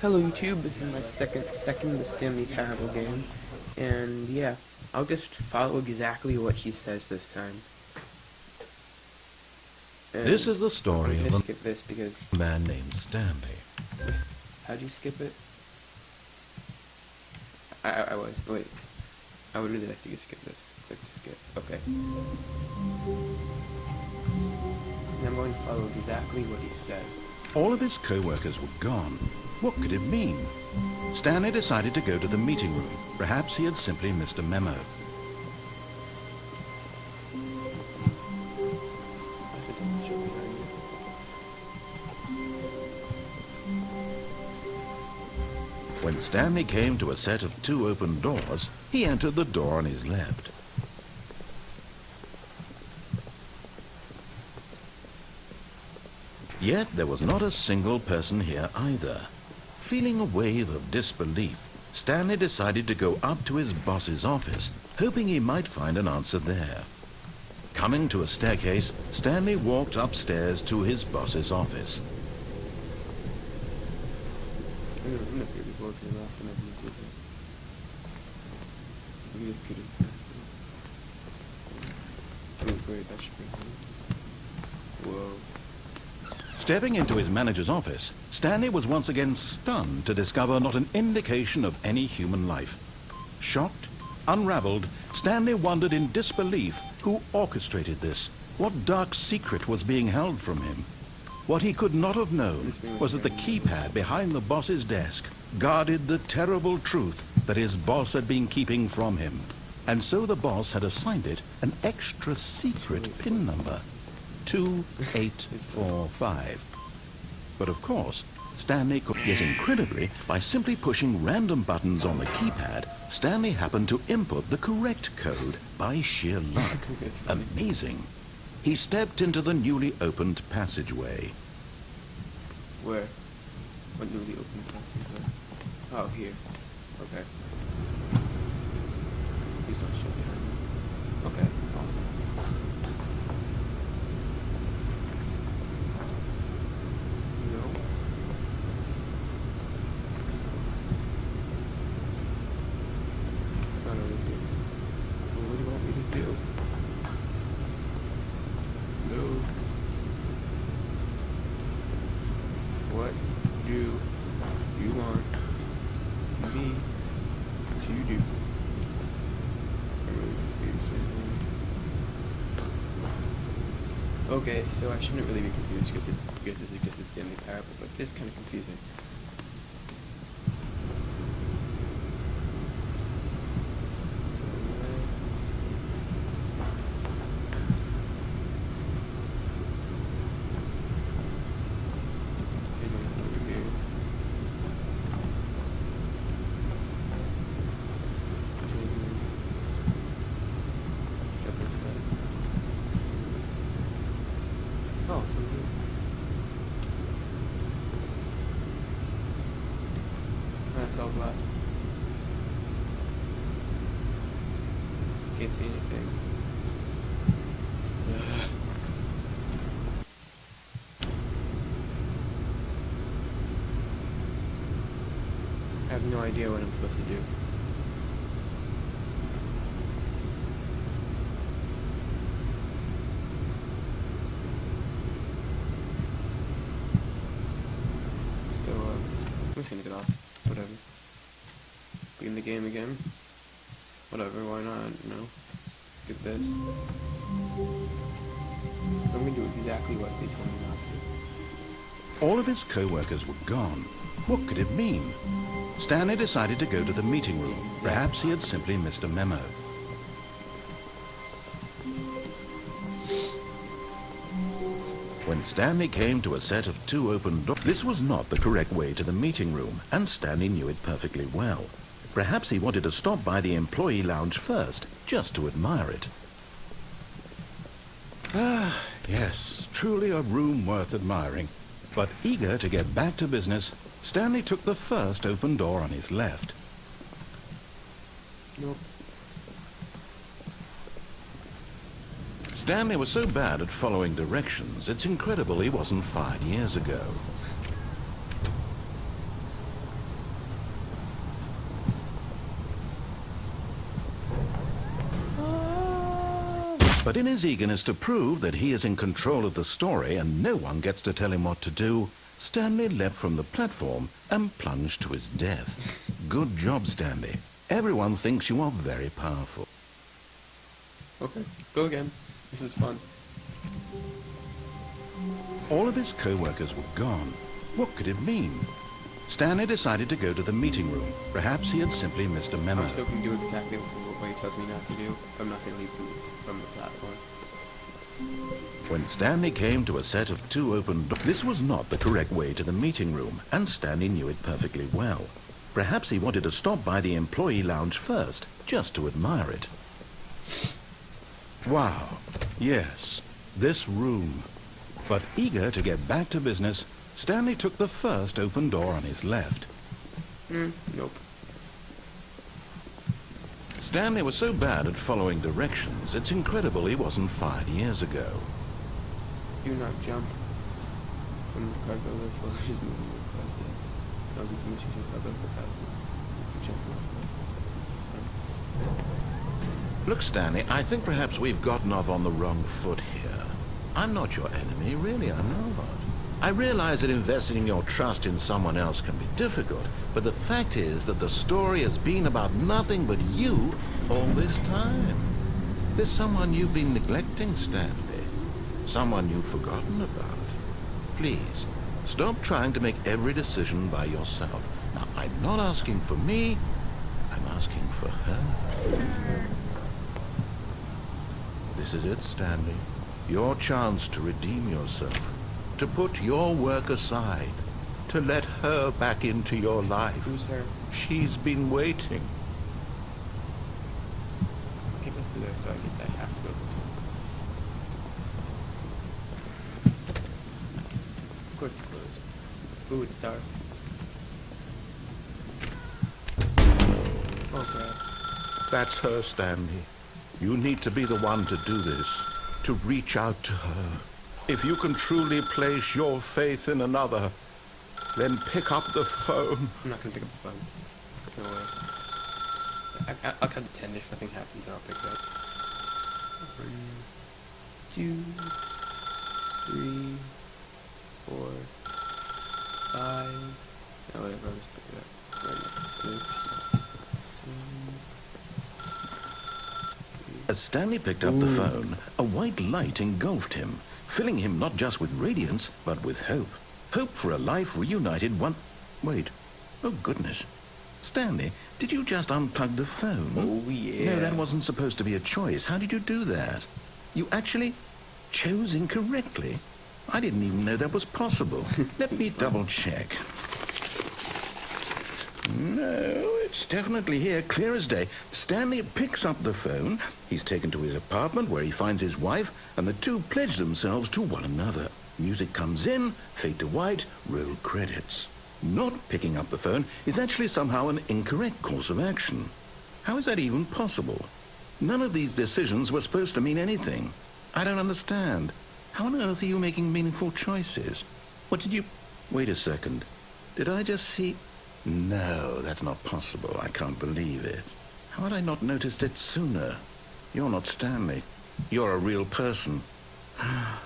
Hello YouTube, this is my second Stanley Parable game, and yeah, I'll just follow exactly what he says this time. And this is the story of skip this because a man named Stanley. how do you skip it? I would really like to just skip this. Click to skip. Okay. And I'm going to follow exactly what he says. All of his co-workers were gone. What could it mean? Stanley decided to go to the meeting room. Perhaps he had simply missed a memo. When Stanley came to a set of 2 open doors, he entered the door on his left. Yet there was not a single person here either. Feeling a wave of disbelief, Stanley decided to go up to his boss's office, hoping he might find an answer there. Coming to a staircase, Stanley walked upstairs to his boss's office. Whoa. Stepping into his manager's office, Stanley was once again stunned to discover not an indication of any human life. Shocked, unraveled, Stanley wondered in disbelief who orchestrated this. What dark secret was being held from him? What he could not have known was that the keypad behind the boss's desk guarded the terrible truth that his boss had been keeping from him. And so the boss had assigned it an extra secret PIN number. 2845. But of course, Stanley could get incredibly by simply pushing random buttons on the keypad. Stanley happened to input the correct code by sheer luck. Amazing. He stepped into the newly opened passageway. Where? What newly opened passageway? Oh, here. Okay. Please don't show behind me. Okay, awesome. What do you want me to do? I'm really confused right now. Okay, so I shouldn't really be confused because this is just a Stanley Parable, but it is kind of confusing. Oh, that's all black. Can't see anything. I have no idea what I'm supposed to do. I'm just gonna get off. Whatever. Be in the game again. Whatever, why not, you know? Skip this. I'm gonna do exactly what they told me not to. All of his co-workers were gone. What could it mean? Stanley decided to go to the meeting room. Perhaps he had simply missed a memo. When Stanley came to a set of 2 open doors, this was not the correct way to the meeting room, and Stanley knew it perfectly well. Perhaps he wanted to stop by the employee lounge first, just to admire it. Ah, yes, truly a room worth admiring. But eager to get back to business, Stanley took the first open door on his left. Nope. Stanley was so bad at following directions, it's incredible he wasn't fired years ago. But in his eagerness to prove that he is in control of the story and no one gets to tell him what to do, Stanley leapt from the platform and plunged to his death. Good job, Stanley. Everyone thinks you are very powerful. Okay, go again. This is fun. All of his co-workers were gone. What could it mean? Stanley decided to go to the meeting room. Perhaps he had simply missed a memo. I'm still going to do exactly what he tells me not to do. I'm not going to leave from the platform. When Stanley came to a set of 2 open doors, this was not the correct way to the meeting room, and Stanley knew it perfectly well. Perhaps he wanted to stop by the employee lounge first, just to admire it. Wow, yes, this room. But eager to get back to business, Stanley took the first open door on his left. Nope. Stanley was so bad at following directions, it's incredible he wasn't fired years ago. Do not jump from the cargo lift while she's moving across the permission to cargo capacity. Jump off. Look, Stanley, I think perhaps we've gotten off on the wrong foot here. I'm not your enemy, really, I'm not. I realize that investing your trust in someone else can be difficult, but the fact is that the story has been about nothing but you all this time. There's someone you've been neglecting, Stanley. Someone you've forgotten about. Please, stop trying to make every decision by yourself. Now, I'm not asking for me, I'm asking for her. This is it, Stanley. Your chance to redeem yourself. To put your work aside, to let her back into your life. Who's her? She's been waiting. Okay, go through there, so I guess I have to go this way. Of course it's closed. Ooh, it's dark. Oh, crap. That's her, Stanley. You need to be the one to do this, to reach out to her. If you can truly place your faith in another, then pick up the phone. I'm not gonna pick up the phone. No way. I'll count to 10 if nothing happens, and I'll pick it up. 1, 2, 3, 4, 5. No, whatever, I'll just pick it up. Right next to 6. As Stanley picked up the phone, a white light engulfed him, filling him not just with radiance, but with hope. Hope for a life reunited one... Wait. Oh, goodness. Stanley, did you just unplug the phone? Oh, yeah. No, that wasn't supposed to be a choice. How did you do that? You actually chose incorrectly? I didn't even know that was possible. Let me double-check. No, it's definitely here, clear as day. Stanley picks up the phone. He's taken to his apartment where he finds his wife, and the two pledge themselves to one another. Music comes in, fade to white, roll credits. Not picking up the phone is actually somehow an incorrect course of action. How is that even possible? None of these decisions were supposed to mean anything. I don't understand. How on earth are you making meaningful choices? What did you... Wait a second. Did I just see... No, that's not possible. I can't believe it. How had I not noticed it sooner? You're not Stanley. You're a real person. I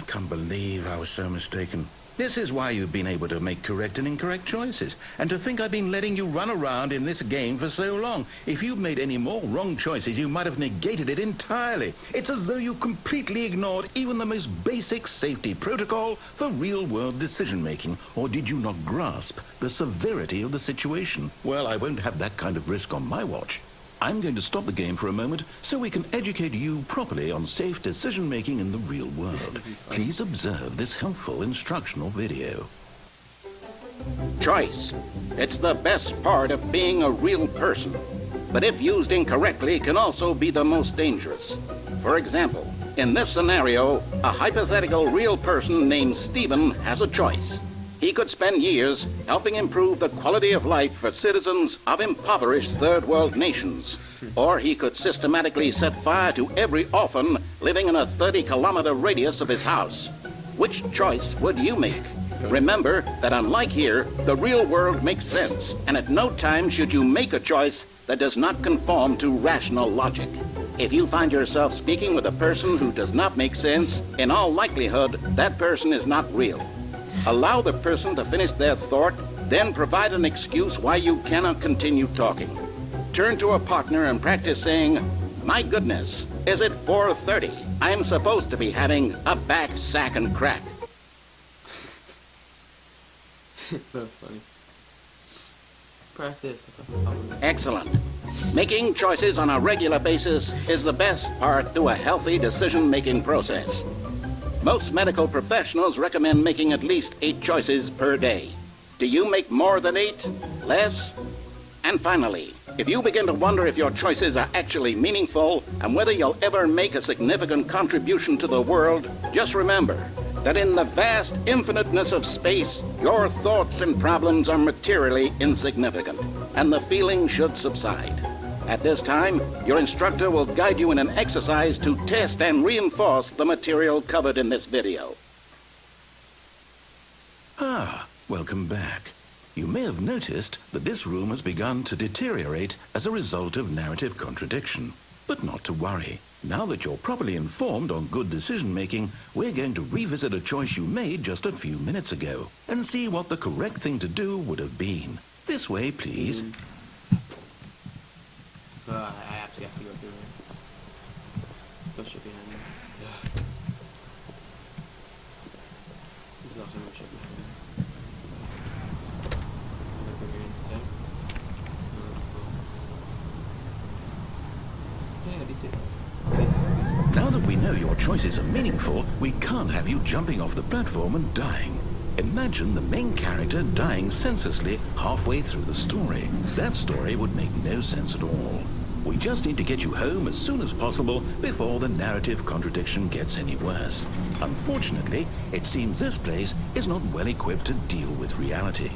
can't believe I was so mistaken. This is why you've been able to make correct and incorrect choices. And to think I've been letting you run around in this game for so long. If you'd made any more wrong choices, you might have negated it entirely. It's as though you completely ignored even the most basic safety protocol for real-world decision-making. Or did you not grasp the severity of the situation? Well, I won't have that kind of risk on my watch. I'm going to stop the game for a moment so we can educate you properly on safe decision-making in the real world. Please observe this helpful instructional video. Choice. It's the best part of being a real person. But if used incorrectly, can also be the most dangerous. For example, in this scenario, a hypothetical real person named Stephen has a choice. He could spend years helping improve the quality of life for citizens of impoverished third world nations. Or he could systematically set fire to every orphan living in a 30-kilometer radius of his house. Which choice would you make? Remember that unlike here, the real world makes sense, and at no time should you make a choice that does not conform to rational logic. If you find yourself speaking with a person who does not make sense, in all likelihood, that person is not real. Allow the person to finish their thought, then provide an excuse why you cannot continue talking. Turn to a partner and practice saying, "My goodness, is it 4:30? I'm supposed to be having a back, sack, and crack." That's funny. Practice. Excellent. Making choices on a regular basis is the best part to a healthy decision-making process. Most medical professionals recommend making at least 8 choices per day. Do you make more than 8? Less? And finally, if you begin to wonder if your choices are actually meaningful and whether you'll ever make a significant contribution to the world, just remember that in the vast infiniteness of space, your thoughts and problems are materially insignificant, and the feeling should subside. At this time, your instructor will guide you in an exercise to test and reinforce the material covered in this video. Ah, welcome back. You may have noticed that this room has begun to deteriorate as a result of narrative contradiction. But not to worry. Now that you're properly informed on good decision-making, we're going to revisit a choice you made just a few minutes ago and see what the correct thing to do would have been. This way, please. I actually have to go through it. Don't shit behind me. This is also no shit behind me. I'm gonna go here instead. No, that's cool. Yeah, decent. Now that we know your choices are meaningful, we can't have you jumping off the platform and dying. Imagine the main character dying senselessly halfway through the story. That story would make no sense at all. We just need to get you home as soon as possible before the narrative contradiction gets any worse. Unfortunately, it seems this place is not well equipped to deal with reality.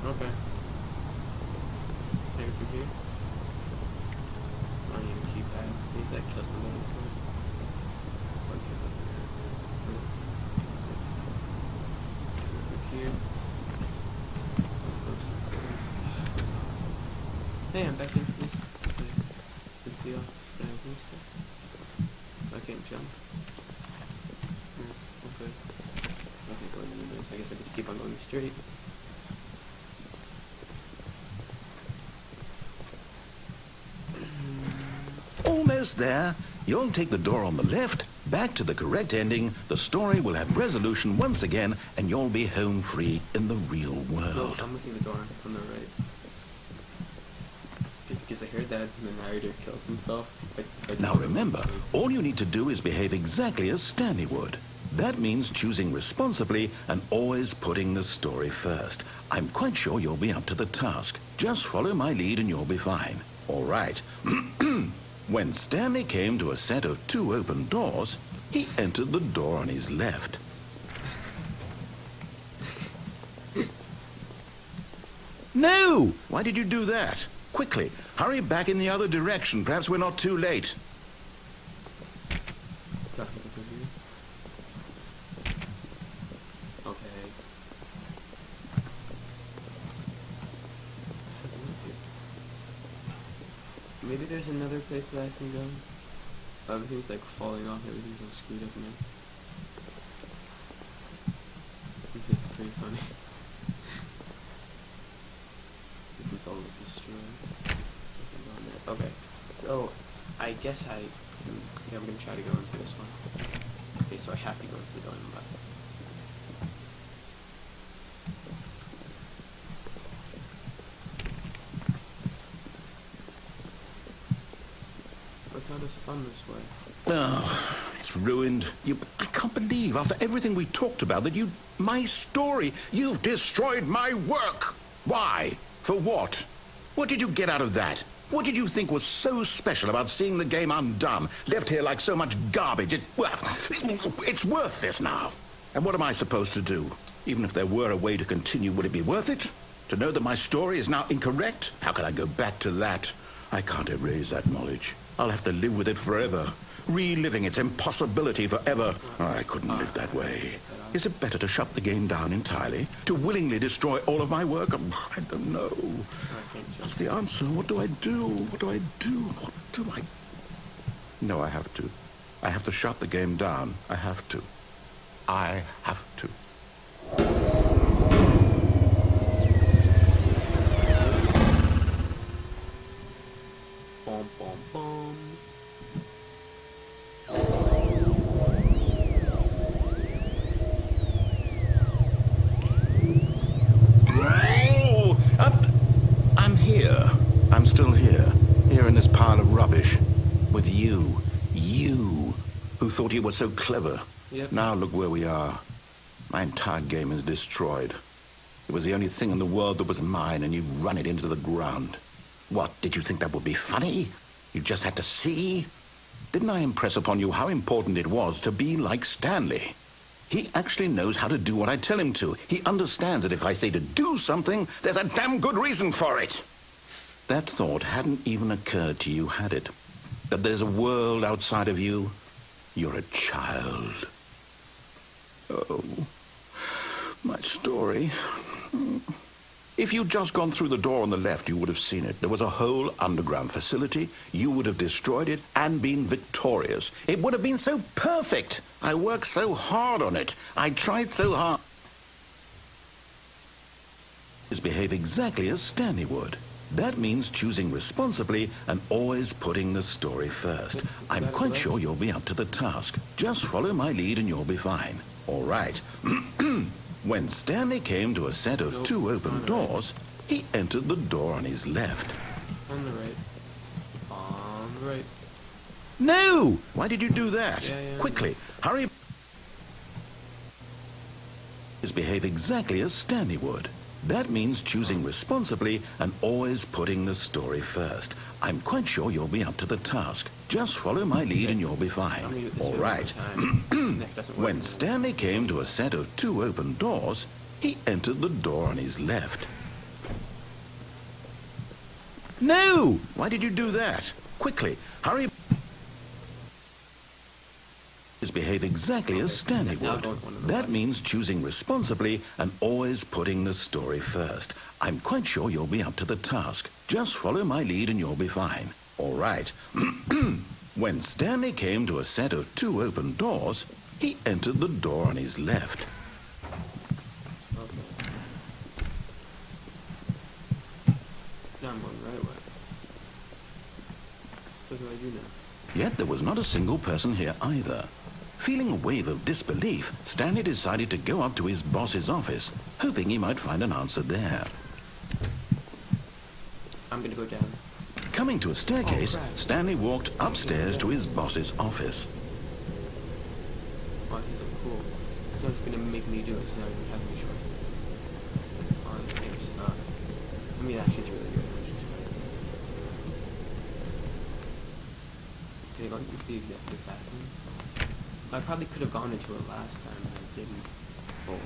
Okay. Maybe from here. I don't even keep that. Leave that custom mode for it. Here. Hey, I'm back in this. Good deal. I can't jump. Okay. Nothing going in this. I guess I just keep on going straight. Almost there. You'll take the door on the left, back to the correct ending, the story will have resolution once again, and you'll be home free in the real world. No, I'm looking at the door on the right. Because I heard that and the narrator kills himself. Now remember, all you need to do is behave exactly as Stanley would. That means choosing responsibly and always putting the story first. I'm quite sure you'll be up to the task. Just follow my lead and you'll be fine. All right. When Stanley came to a set of 2 open doors, he entered the door on his left. No! Why did you do that? Quickly, hurry back in the other direction. Perhaps we're not too late. Okay. Maybe there's another place that I can go. Everything's like falling off, everything's all screwed up now. This is pretty funny. This is all destroyed. Okay, so I guess yeah, I'm gonna try to go into this one. Okay, so I have to go into the door on the left. Let's not as fun this way. Oh, it's ruined. I can't believe, after everything we talked about, that my story, you've destroyed my work. Why? For what? What did you get out of that? What did you think was so special about seeing the game undone, left here like so much garbage? It's worthless now. And what am I supposed to do? Even if there were a way to continue, would it be worth it? To know that my story is now incorrect? How can I go back to that? I can't erase that knowledge. I'll have to live with it forever. reliving its impossibility forever. I couldn't live that way. Is it better to shut the game down entirely? To willingly destroy all of my work? I don't know. What's the answer? What do I do? What do I do? What do I... No, I have to. I have to shut the game down. I have to. I have to. Bom, bom, bom. Oh, I'm here. I'm still here. Here in this pile of rubbish. With you. You, who thought you were so clever. Yep. Now look where we are. My entire game is destroyed. It was the only thing in the world that was mine, and you've run it into the ground. What, did you think that would be funny? You just had to see? Didn't I impress upon you how important it was to be like Stanley? He actually knows how to do what I tell him to. He understands that if I say to do something, there's a damn good reason for it. That thought hadn't even occurred to you, had it? That there's a world outside of you? You're a child. Oh, my story. If you'd just gone through the door on the left, you would have seen it. There was a whole underground facility. You would have destroyed it and been victorious. It would have been so perfect. I worked so hard on it. I tried so hard. Behave exactly as Stanley would. That means choosing responsibly and always putting the story first. I'm quite sure you'll be up to the task. Just follow my lead and you'll be fine. All right. When Stanley came to a set of two open doors, he entered the door on his left. On the right. On the right. No! Why did you do that? Yeah. Quickly, hurry. Behave exactly as Stanley would. That means choosing responsibly and always putting the story first. I'm quite sure you'll be up to the task. Just follow my lead and you'll be fine. All right. When Stanley came to a set of two open doors, he entered the door on his left. No! Why did you do that? Quickly, hurry. Behave exactly as Stanley would. That means choosing responsibly and always putting the story first. I'm quite sure you'll be up to the task. Just follow my lead and you'll be fine. All right. When Stanley came to a set of two open doors, he entered the door on his left. Okay. Now I'm going the right way. So what do I do now? Yet there was not a single person here either. Feeling a wave of disbelief, Stanley decided to go up to his boss's office, hoping he might find an answer there. I'm gonna go down. Coming to a staircase, Oh, right. Stanley walked upstairs to his boss's office. Oh, he's so cool. So it's gonna make me do it, so now I don't have any choice. Oh, this game sucks. I mean, actually, it's really good. Did I go into the executive bathroom? I probably could have gone into it last time, but I didn't. Oh.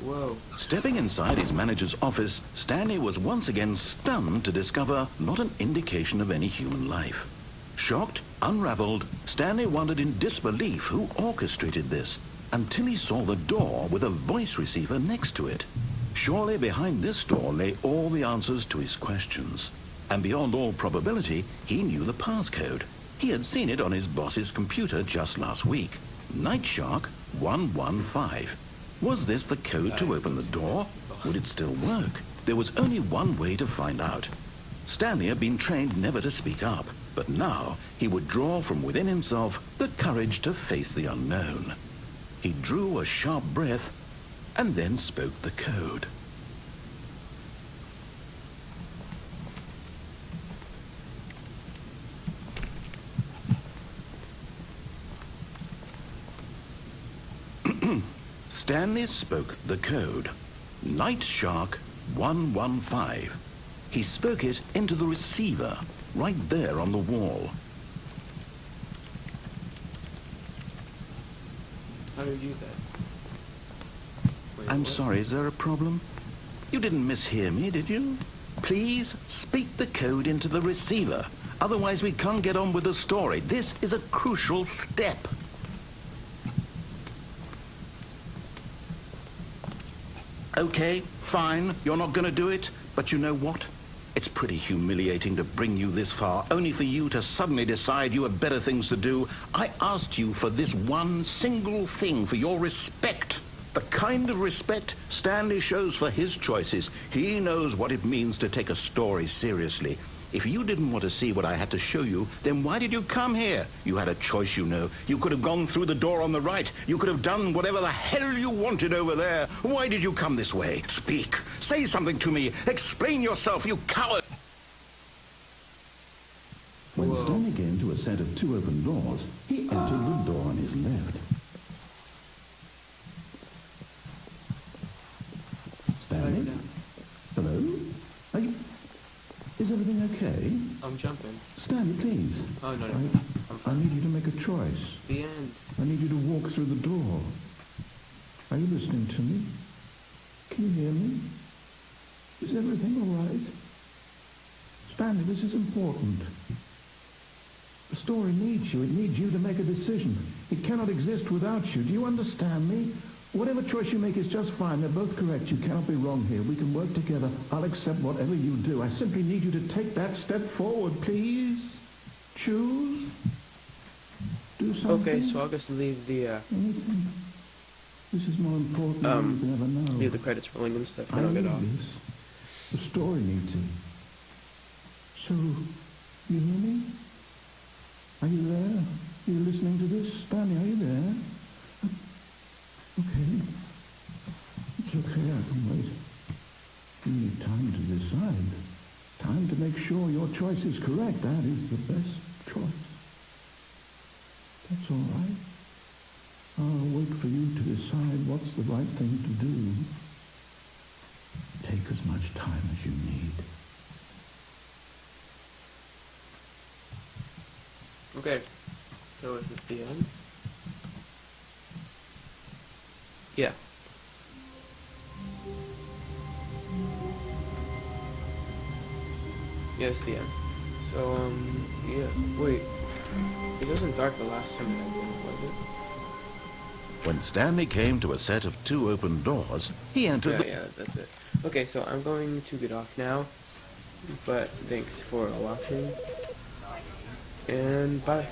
Whoa. Stepping inside his manager's office, Stanley was once again stunned to discover not an indication of any human life. Shocked, unraveled, Stanley wondered in disbelief who orchestrated this, until he saw the door with a voice receiver next to it. Surely behind this door lay all the answers to his questions. And beyond all probability, he knew the passcode. He had seen it on his boss's computer just last week. Night Shark 115. Was this the code to open the door? Would it still work? There was only one way to find out. Stanley had been trained never to speak up, but now he would draw from within himself the courage to face the unknown. He drew a sharp breath and then spoke the code. Stanley spoke the code. Night Shark 115. He spoke it into the receiver, right there on the wall. How do you do that? Wait, I'm what? sorry, is there a problem? You didn't mishear me, did you? Please speak the code into the receiver. Otherwise, we can't get on with the story. This is a crucial step. Okay, fine. You're not going to do it. But you know what? It's pretty humiliating to bring you this far, only for you to suddenly decide you have better things to do. I asked you for this one single thing, for your respect. The kind of respect Stanley shows for his choices. He knows what it means to take a story seriously. If you didn't want to see what I had to show you, then why did you come here? You had a choice, you know. You could have gone through the door on the right. You could have done whatever the hell you wanted over there. Why did you come this way? Speak. Say something to me. Explain yourself, you coward. When Stanley came to a set of 2 open doors, he entered the door on his left. Stanley? Hello? Are you... Is everything okay? I'm jumping. Stanley, please. Oh, no. I need you to make a choice. The end. I need you to walk through the door. Are you listening to me? Can you hear me? Is everything all right? Stanley, this is important. The story needs you. It needs you to make a decision. It cannot exist without you. Do you understand me? Whatever choice you make is just fine. They're both correct. You cannot be wrong here. We can work together. I'll accept whatever you do. I simply need you to take that step forward, please. Choose. Do something. Okay, so I'll just leave the, Anything. This is more important than you can ever know. leave the credits rolling and stuff, I and I'll get need off. this. The story needs it. So, you hear me? Are you there? Are you listening to this? Stanley, are you there? Okay. It's okay, I can wait. You need time to decide. Time to make sure your choice is correct. That is the best choice. That's all right. I'll wait for you to decide what's the right thing to do. Take as much time as you need. Okay, so is this the end? Yeah. Yeah, it's the end. So, yeah, wait. It wasn't dark the last time that I did it, was it? When Stanley came to a set of 2 open doors, he entered Yeah, that's it. Okay, so I'm going to get off now, but thanks for watching, and bye.